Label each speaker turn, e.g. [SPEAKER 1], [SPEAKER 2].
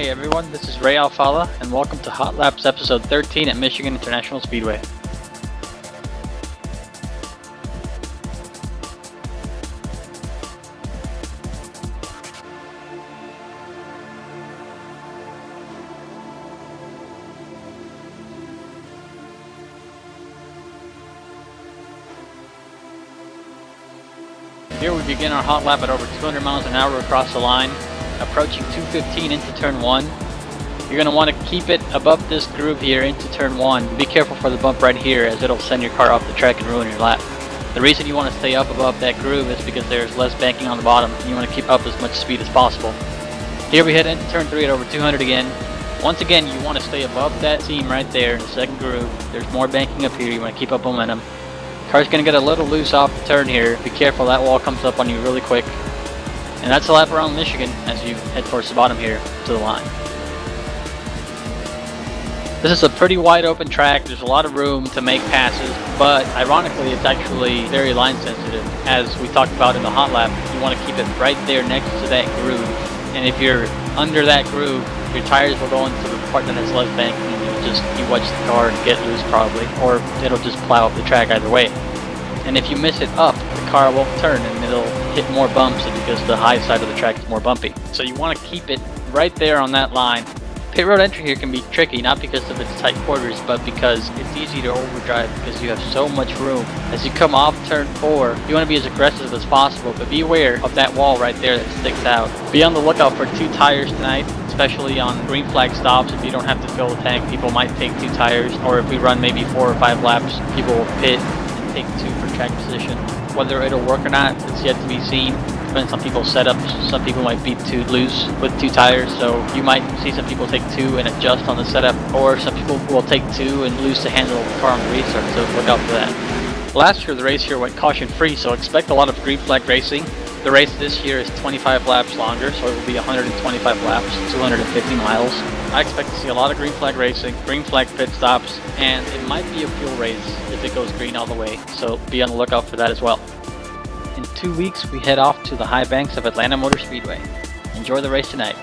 [SPEAKER 1] Hey everyone, this is Ray Alfala, and welcome to HotLaps episode 13 at Michigan International Speedway. Here we begin our hot lap at over 200 miles an hour across the line, approaching 215 into turn 1. You're going to want to keep it above this groove here into turn 1. Be careful for the bump right here, as it'll send your car off the track and ruin your lap. The reason you want to stay up above that groove is because there's less banking on the bottom, and you want to keep up as much speed as possible. Here we head into turn 3 at over 200 again. Once again, you want to stay above that seam right there in the second groove. There's more banking up here, you want to keep up momentum. Car's going to get a little loose off the turn here. Be careful, that wall comes up on you really quick. And that's a lap around Michigan as you head towards the bottom here to the line. This is a pretty wide open track. There's a lot of room to make passes, but ironically it's actually very line sensitive. As we talked about in the hot lap, you want to keep it right there next to that groove. And if you're under that groove, your tires will go into the part that has less banking, and you watch the car get loose probably, or it'll just plow up the track either way. And if you miss it up, the car won't turn and it'll hit more bumps because the high side of the track is more bumpy. So you want to keep it right there on that line. Pit road entry here can be tricky, not because of its tight quarters, but because it's easy to overdrive because you have so much room. As you come off turn 4, you want to be as aggressive as possible, but be aware of that wall right there that sticks out. Be on the lookout for 2 tires tonight, especially on green flag stops. If you don't have to fill the tank, people might take 2 tires, or if we run maybe 4 or 5 laps, people will pit and take 2 for track position. Whether it'll work or not, it's yet to be seen. Depends on people's setups. Some people might be too loose with 2 tires, so you might see some people take 2 and adjust on the setup, or some people will take 2 and lose the handle of the car on the restart, so look out for that. Last year the race here went caution free, so expect a lot of green flag racing. The race this year is 25 laps longer, so it will be 125 laps, 250 miles. I expect to see a lot of green flag racing, green flag pit stops, and it might be a fuel race if it goes green all the way, so be on the lookout for that as well. In 2 weeks, we head off to the high banks of Atlanta Motor Speedway. Enjoy the race tonight.